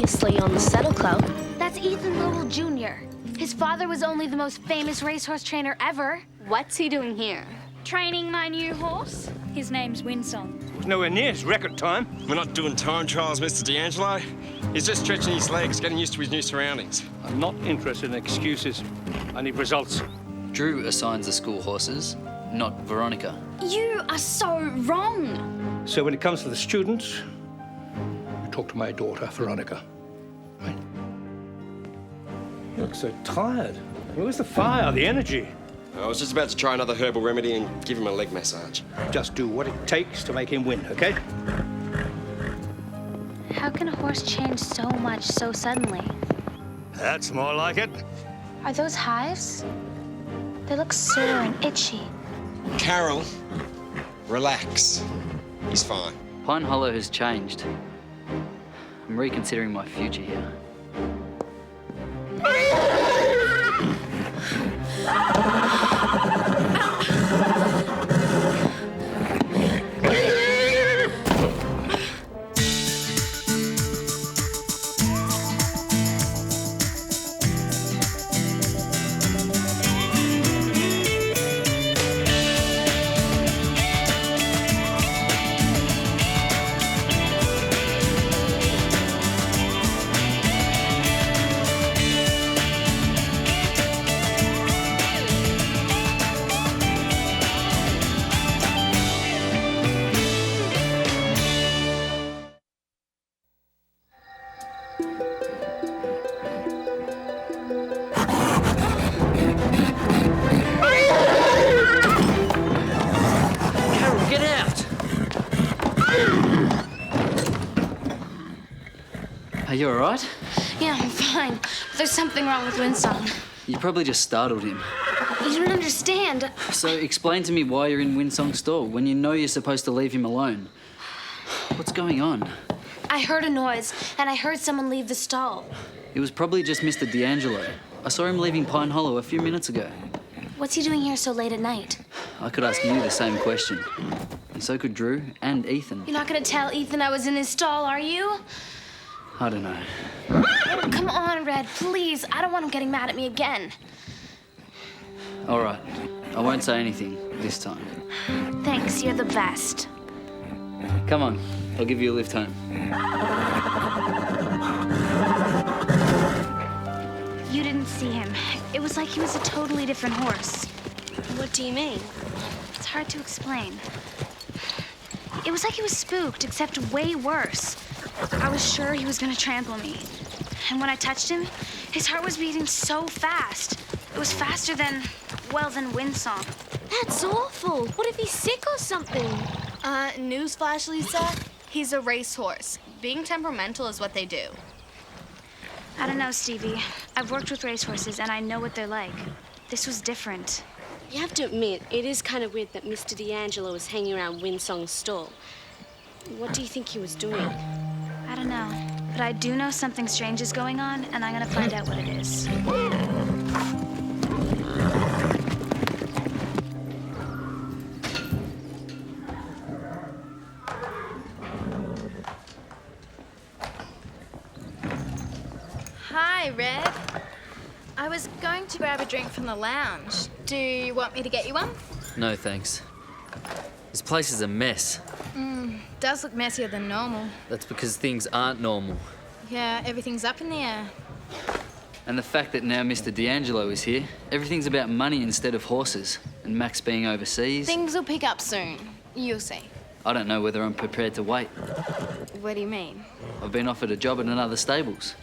previously on the Saddle Club. That's Ethan Lowell Jr. His father was only the most famous racehorse trainer ever. What's he doing here? Training my new horse. His name's Winsong. It was nowhere near his record time. We're not doing time trials, Mr. D'Angelo. He's just stretching his legs, getting used to his new surroundings. I'm not interested in excuses. I need results. Drew assigns the school horses, not Veronica. You are so wrong. So when it comes to the students, you talk to my daughter, Veronica. Right? You look so tired. Where's the fire, the energy? I was just about to try another herbal remedy and give him a leg massage. Just do what it takes to make him win, okay? How can a horse change so much so suddenly? That's more like it. Are those hives? They look sore and itchy. Carole, relax. He's fine. Pine Hollow has changed. I'm reconsidering my future here. Are you all right? Yeah, I'm fine. But there's something wrong with Winsong. You probably just startled him. You don't understand. So explain to me why you're in Winsong's stall when you know you're supposed to leave him alone. What's going on? I heard a noise, and I heard someone leave the stall. It was probably just Mr. D'Angelo. I saw him leaving Pine Hollow a few minutes ago. What's he doing here so late at night? I could ask you the same question. And so could Drew and Ethan. You're not gonna tell Ethan I was in his stall, are you? I don't know. Come on, Red, please. I don't want him getting mad at me again. All right. I won't say anything this time. Thanks, you're the best. Come on. I'll give you a lift home. You didn't see him. It was like he was a totally different horse. What do you mean? It's hard to explain. It was like he was spooked, except way worse. I was sure he was gonna trample me. And when I touched him, his heart was beating so fast. It was faster than Winsong. That's awful. What if he's sick or something? Newsflash, Lisa. He's a racehorse. Being temperamental is what they do. I don't know, Stevie. I've worked with racehorses, and I know what they're like. This was different. You have to admit, it is kind of weird that Mr. D'Angelo was hanging around Winsong's stall. What do you think he was doing? I don't know. But I do know something strange is going on, and I'm gonna find out what it is. Hi, Red. I was going to grab a drink from the lounge. Do you want me to get you one? No, thanks. This place is a mess. Does look messier than normal. That's because things aren't normal. Yeah, everything's up in the air. And the fact that now Mr. D'Angelo is here, everything's about money instead of horses. And Max being overseas. Things will pick up soon. You'll see. I don't know whether I'm prepared to wait. What do you mean? I've been offered a job at another stables.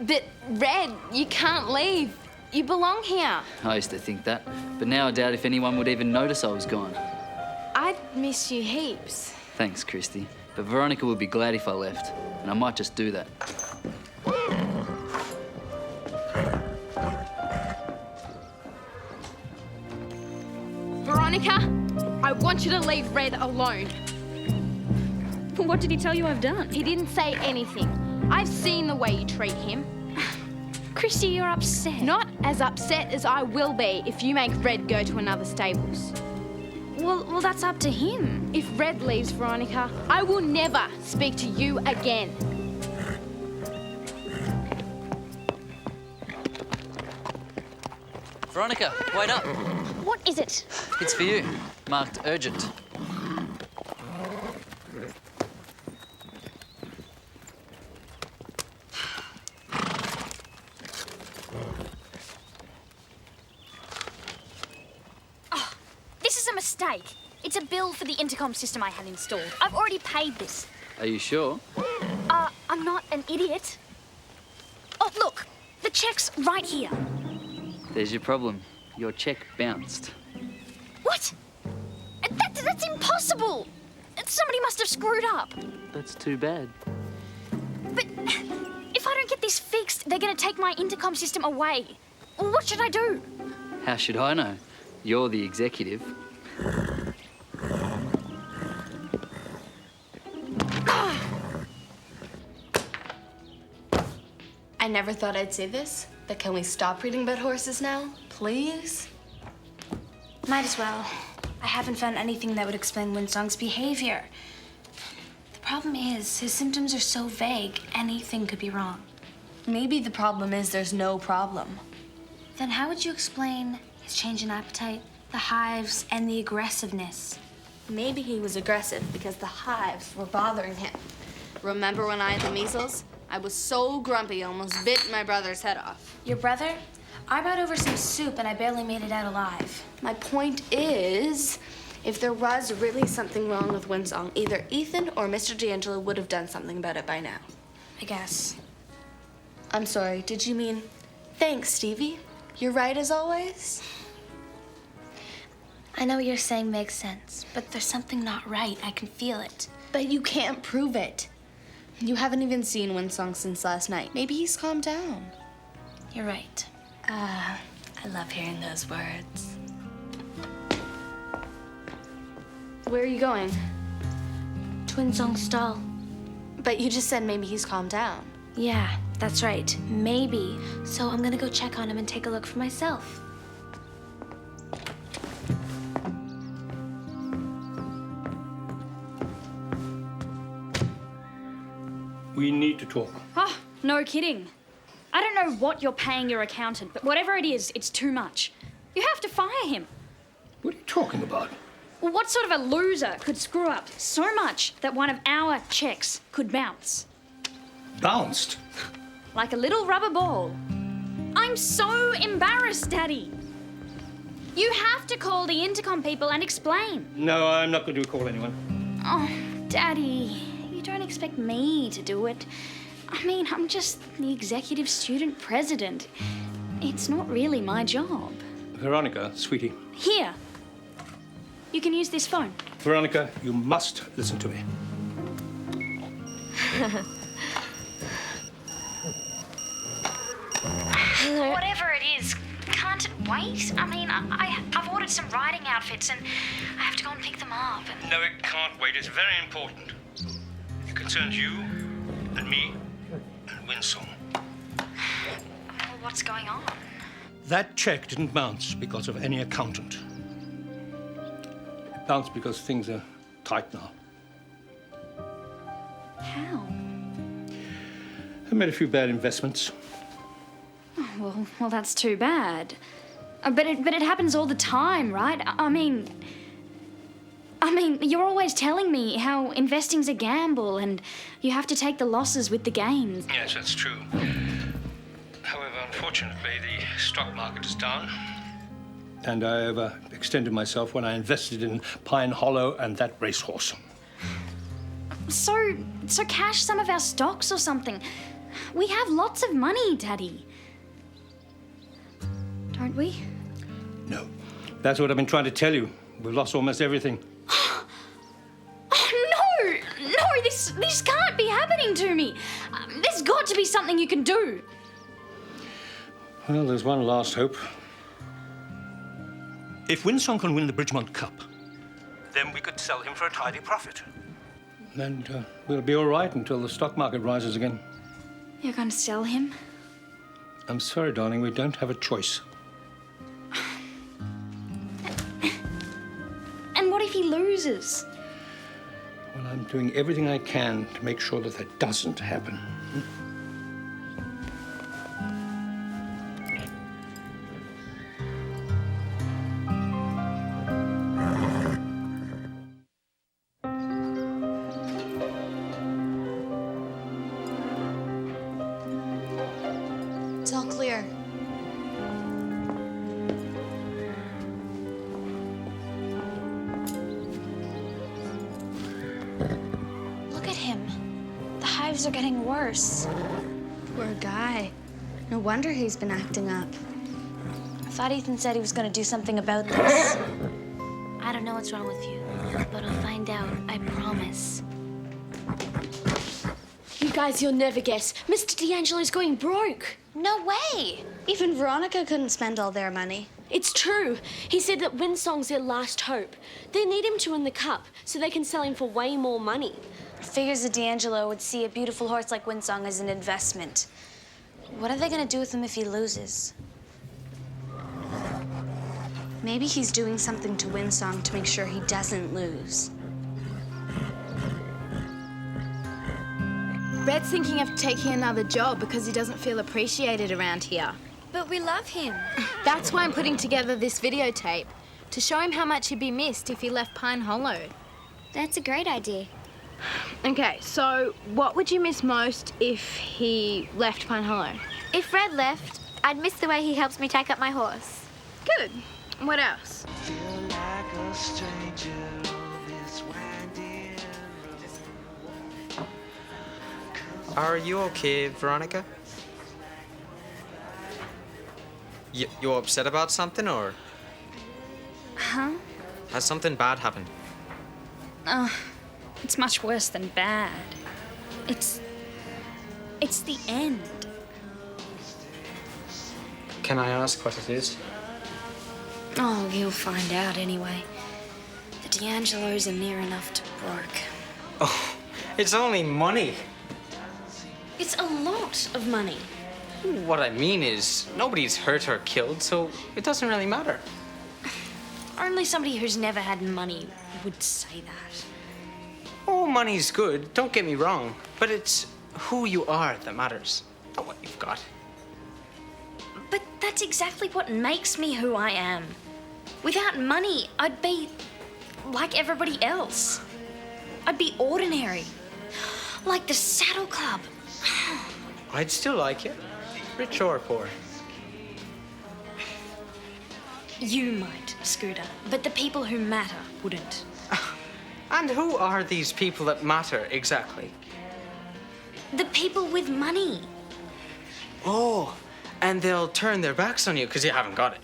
But, Red, you can't leave. You belong here. I used to think that, but now I doubt if anyone would even notice I was gone. I'd miss you heaps. Thanks, Christy. But Veronica would be glad if I left, and I might just do that. Veronica, I want you to leave Red alone. What did he tell you I've done? He didn't say anything. I've seen the way you treat him. Christy, you're upset. Not as upset as I will be if you make Red go to another stables. Well, that's up to him. If Red leaves, Veronica, I will never speak to you again. Veronica, wait up. What is it? It's for you. Marked urgent. This is a mistake. It's a bill for the intercom system I had installed. I've already paid this. Are you sure? I'm not an idiot. Oh, look. The check's right here. There's your problem. Your check bounced. What? That's impossible. Somebody must have screwed up. That's too bad. But if I don't get this fixed, they're going to take my intercom system away. What should I do? How should I know? You're the executive. I never thought I'd say this, but can we stop reading about horses now, please? Might as well. I haven't found anything that would explain Winsong's behavior. The problem is, his symptoms are so vague, anything could be wrong. Maybe the problem is there's no problem. Then how would you explain his change in appetite, the hives, and the aggressiveness? Maybe he was aggressive because the hives were bothering him. Remember when I had the measles? I was so grumpy, I almost bit my brother's head off. Your brother? I brought over some soup and I barely made it out alive. My point is, if there was really something wrong with Winsong, either Ethan or Mr. D'Angelo would have done something about it by now. I guess. I'm sorry, did you mean, thanks, Stevie? You're right as always? I know what you're saying makes sense, but there's something not right. I can feel it. But you can't prove it. You haven't even seen Winsong since last night. Maybe he's calmed down. You're right. I love hearing those words. Where are you going? To Winsong's stall. But you just said maybe he's calmed down. Yeah, that's right. Maybe. So I'm gonna go check on him and take a look for myself. We need to talk. Oh, no kidding. I don't know what you're paying your accountant, but whatever it is, it's too much. You have to fire him. What are you talking about? Well, what sort of a loser could screw up so much that one of our checks could bounce? Bounced? Like a little rubber ball. I'm so embarrassed, Daddy. You have to call the intercom people and explain. No, I'm not going to call anyone. Oh, Daddy, you don't expect me to do it. I mean, I'm just the executive student president. It's not really my job. Veronica, sweetie. Here. You can use this phone. Veronica, you must listen to me. Whatever it is, can't it wait? I mean, I've ordered some riding outfits and I have to go and pick them up. And... No, it can't wait. It's very important. It concerns you and me and Winsong. Well, what's going on? That check didn't bounce because of any accountant. It bounced because things are tight now. How? I made a few bad investments. Oh, well, that's too bad. But it happens all the time, right? I mean, you're always telling me how investing's a gamble and you have to take the losses with the gains. Yes, that's true. However, unfortunately, the stock market is down. And I overextended myself when I invested in Pine Hollow and that racehorse. So cash some of our stocks or something. We have lots of money, Daddy. Don't we? No. That's what I've been trying to tell you. We've lost almost everything. Oh, no, this can't be happening to me. There's got to be something you can do. Well, there's one last hope. If Winsong can win the Bridgemont Cup, then we could sell him for a tidy profit. And we'll be all right until the stock market rises again. You're going to sell him? I'm sorry, darling, we don't have a choice. And what if he loses? Well, I'm doing everything I can to make sure that that doesn't happen. hives are getting worse. Poor guy. No wonder he's been acting up. I thought Ethan said he was going to do something about this. I don't know what's wrong with you, but I'll find out, I promise. You guys, you'll never guess. Mr. D'Angelo's going broke. No way! Even Veronica couldn't spend all their money. It's true. He said that Winsong's their last hope. They need him to win the cup so they can sell him for way more money. Figures that D'Angelo would see a beautiful horse like Winsong as an investment. What are they going to do with him if he loses? Maybe he's doing something to Winsong to make sure he doesn't lose. Red's thinking of taking another job because he doesn't feel appreciated around here. But we love him. That's why I'm putting together this videotape, to show him how much he'd be missed if he left Pine Hollow. That's a great idea. Okay, so what would you miss most if he left Pine Hollow? If Red left, I'd miss the way he helps me tack up my horse. Good. What else? Are you okay, Veronica? You upset about something, or? Huh? Has something bad happened? It's much worse than bad. It's the end. Can I ask what it is? Oh, you'll find out anyway. The D'Angelos are near enough to broke. Oh, it's only money. It's a lot of money. What I mean is, nobody's hurt or killed, so it doesn't really matter. Only somebody who's never had money would say that. Oh, money's good, don't get me wrong, but it's who you are that matters, not what you've got. But that's exactly what makes me who I am. Without money, I'd be like everybody else. I'd be ordinary. Like the Saddle Club. I'd still like you, rich or poor. You might, Scooter, but the people who matter wouldn't. And who are these people that matter exactly? The people with money. Oh, and they'll turn their backs on you because you haven't got it.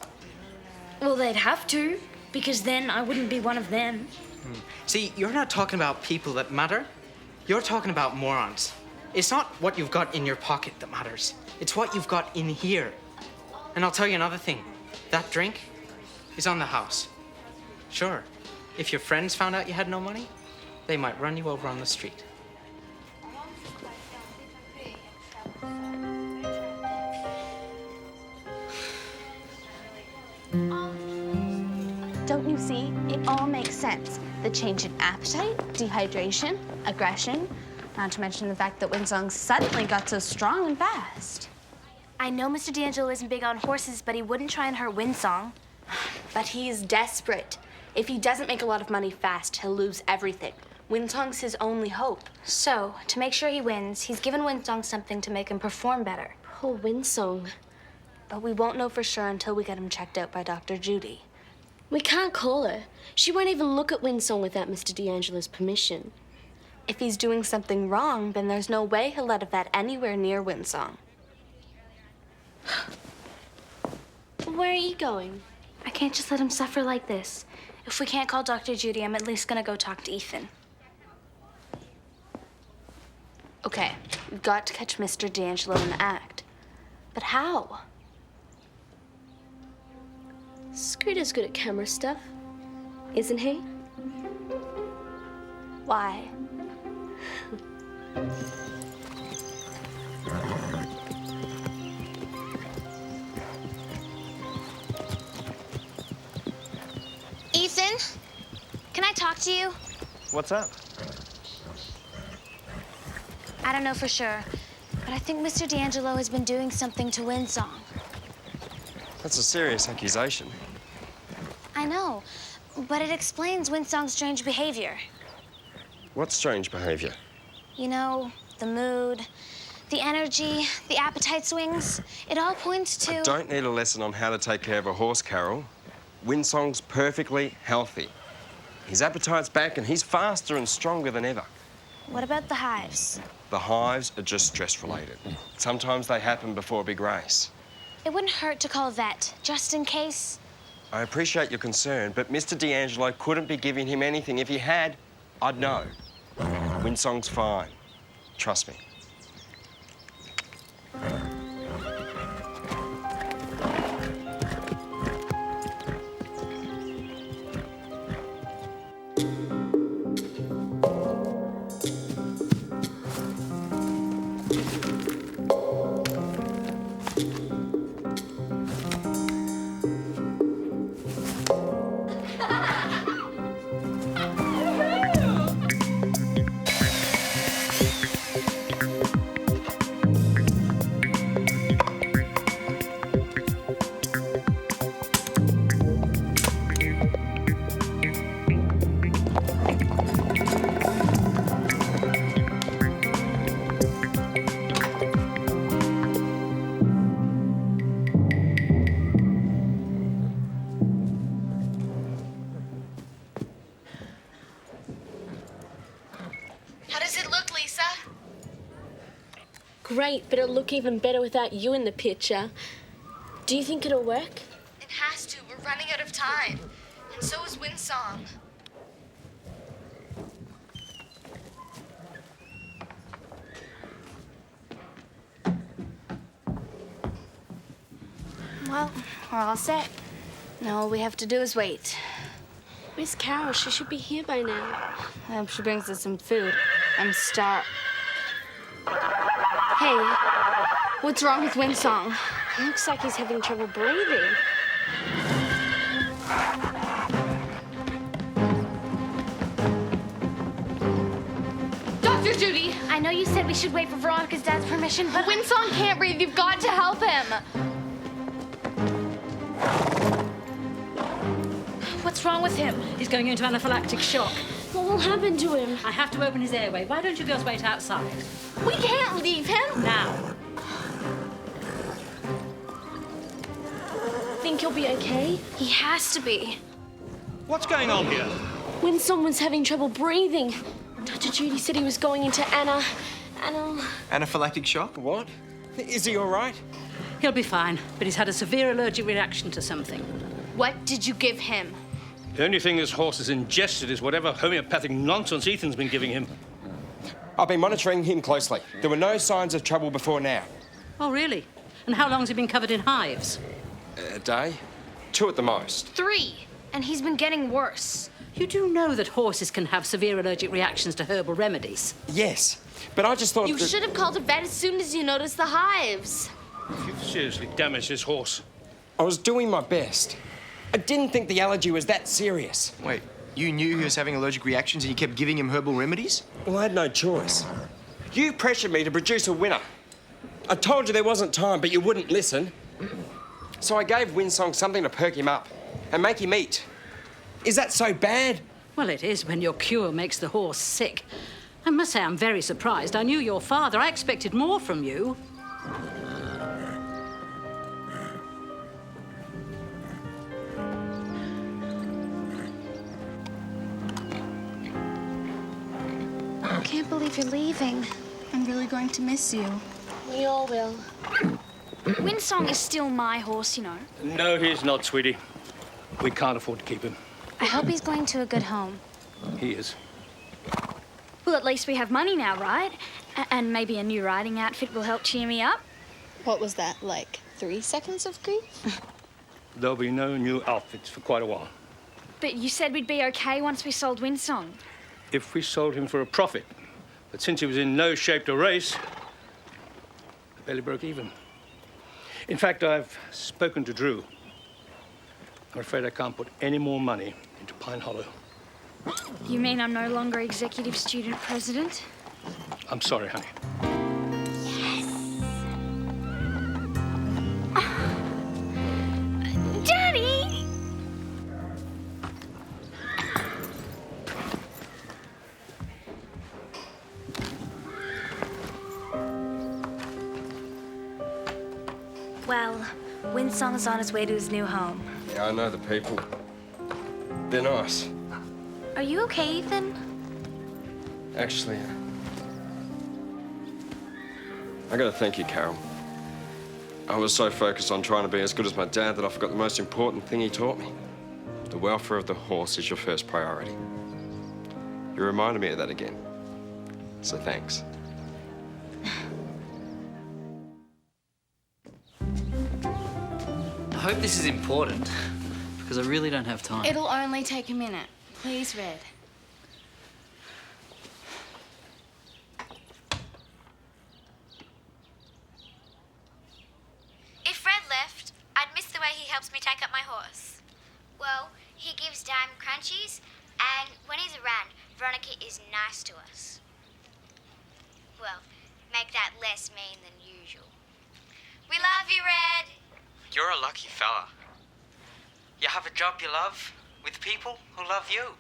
Well, they'd have to, because then I wouldn't be one of them. See, you're not talking about people that matter. You're talking about morons. It's not what you've got in your pocket that matters. It's what you've got in here. And I'll tell you another thing. That drink is on the house. Sure, if your friends found out you had no money, they might run you over on the street. Don't you see? It all makes sense. The change in appetite, dehydration, aggression, not to mention the fact that Winsong suddenly got so strong and fast. I know Mr. D'Angelo isn't big on horses, but he wouldn't try and hurt Winsong. But he is desperate. If he doesn't make a lot of money fast, he'll lose everything. Winsong's his only hope. So, to make sure he wins, he's given Winsong something to make him perform better. Poor Winsong. But we won't know for sure until we get him checked out by Dr. Judy. We can't call her. She won't even look at Winsong without Mr. D'Angelo's permission. If he's doing something wrong, then there's no way he'll let a vet anywhere near Winsong. Where are you going? I can't just let him suffer like this. If we can't call Dr. Judy, I'm at least gonna go talk to Ethan. Okay, we've got to catch Mr. D'Angelo in the act. But how? Scooter's good at camera stuff, isn't he? Why? Ethan, can I talk to you? What's up? I don't know for sure, but I think Mr. D'Angelo has been doing something to Winsong. That's a serious accusation. I know, but it explains Winsong's strange behavior. What strange behavior? You know, the mood, the energy, the appetite swings. It all points to... I don't need a lesson on how to take care of a horse, Carole. Winsong's perfectly healthy. His appetite's back and he's faster and stronger than ever. What about the hives? The hives are just stress-related. Sometimes they happen before a big race. It wouldn't hurt to call a vet, just in case. I appreciate your concern, but Mr. D'Angelo couldn't be giving him anything. If he had, I'd know. Winsong's fine. Trust me. Great, but it'll look even better without you in the picture. Do you think it'll work? It has to. We're running out of time. And so is Winsong. Well, we're all set. Now all we have to do is wait. Where's Carole? She should be here by now. I hope she brings us some food. I'm starved. Hey, what's wrong with Winsong? Looks like he's having trouble breathing. Dr. Judy! I know you said we should wait for Veronica's dad's permission, but Winsong can't breathe. You've got to help him. what's wrong with him? He's going into anaphylactic shock. What will happen to him? I have to open his airway. Why don't you girls wait outside? We can't leave him. Now. Think he'll be okay? He has to be. What's going on here? When someone's having trouble breathing, Dr. Judy said he was going into Anaphylactic shock? What? Is he all right? He'll be fine, but he's had a severe allergic reaction to something. What did you give him? The only thing this horse has ingested is whatever homeopathic nonsense Ethan's been giving him. I've been monitoring him closely. There were no signs of trouble before now. Oh, really? And how long's he been covered in hives? A day? 2 at the most. 3. And he's been getting worse. You do know that horses can have severe allergic reactions to herbal remedies? Yes, but I just thought You should have called a vet as soon as you noticed the hives. You've seriously damaged this horse. I was doing my best. I didn't think the allergy was that serious. Wait, you knew he was having allergic reactions and you kept giving him herbal remedies? Well, I had no choice. You pressured me to produce a winner. I told you there wasn't time, but you wouldn't listen. So I gave Winsong something to perk him up and make him eat. Is that so bad? Well, it is when your cure makes the horse sick. I must say I'm very surprised. I knew your father. I expected more from you. I can't believe you're leaving. I'm really going to miss you. We all will. Winsong is still my horse, you know. No, he's not, sweetie. We can't afford to keep him. I hope he's going to a good home. He is. Well, at least we have money now, right? And maybe a new riding outfit will help cheer me up. What was that, like 3 seconds of grief? There'll be no new outfits for quite a while. But you said we'd be okay once we sold Winsong. If we sold him for a profit. But since he was in no shape to race, I barely broke even. In fact, I've spoken to Drew. I'm afraid I can't put any more money into Pine Hollow. You mean I'm no longer executive student president? I'm sorry, honey. Daddy! Well, Winsong is on his way to his new home. Yeah, I know the people. They're nice. Are you okay, Ethan? Actually, I gotta thank you, Carole. I was so focused on trying to be as good as my dad that I forgot the most important thing he taught me. The welfare of the horse is your first priority. You reminded me of that again. So thanks. I hope this is important, because I really don't have time. It'll only take a minute. Please, Red. If Red left, I'd miss the way he helps me take up my horse. Well, he gives Dime crunchies, and when he's around, Veronica is nice to us. Well, make that less mean than usual. We love you, Red. You're a lucky fella. You have a job you love, with people who love you.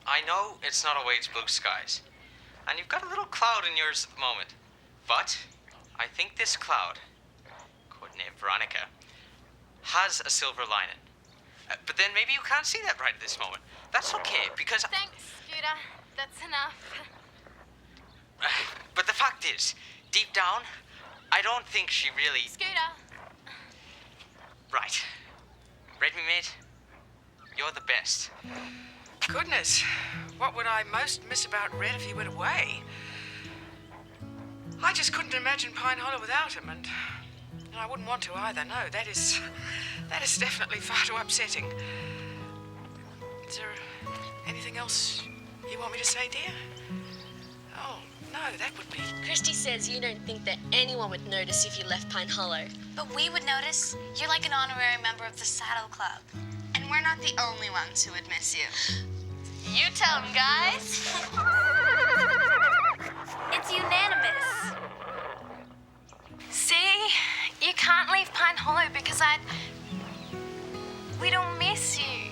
I know it's not always blue skies, and you've got a little cloud in yours at the moment. But I think this cloud, codenamed Veronica, has a silver lining. But then maybe you can't see that right at this moment. That's okay, because... Thanks, Scooter. That's enough. But the fact is, deep down, I don't think she really... Scooter. Right. Read me, mate? You're the best. Goodness, what would I most miss about Red if he went away? I just couldn't imagine Pine Hollow without him, and I wouldn't want to either. No, that is definitely far too upsetting. Is there anything else you want me to say, dear? Oh, no, that would be... Christy says you don't think that anyone would notice if you left Pine Hollow. But we would notice. You're like an honorary member of the Saddle Club. And we're not the only ones who would miss you. You tell them, guys. It's unanimous. See? You can't leave Pine Hollow because we don't miss you.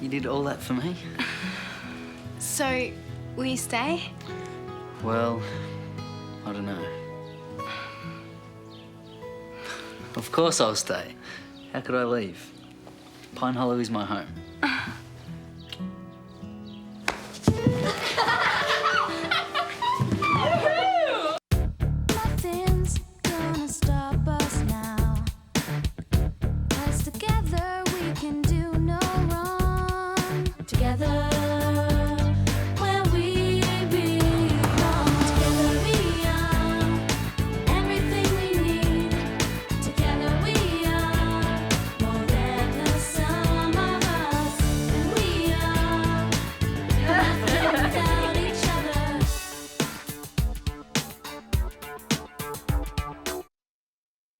You did all that for me? So, will you stay? Well, I don't know. Of course I'll stay. How could I leave? Pine Hollow is my home.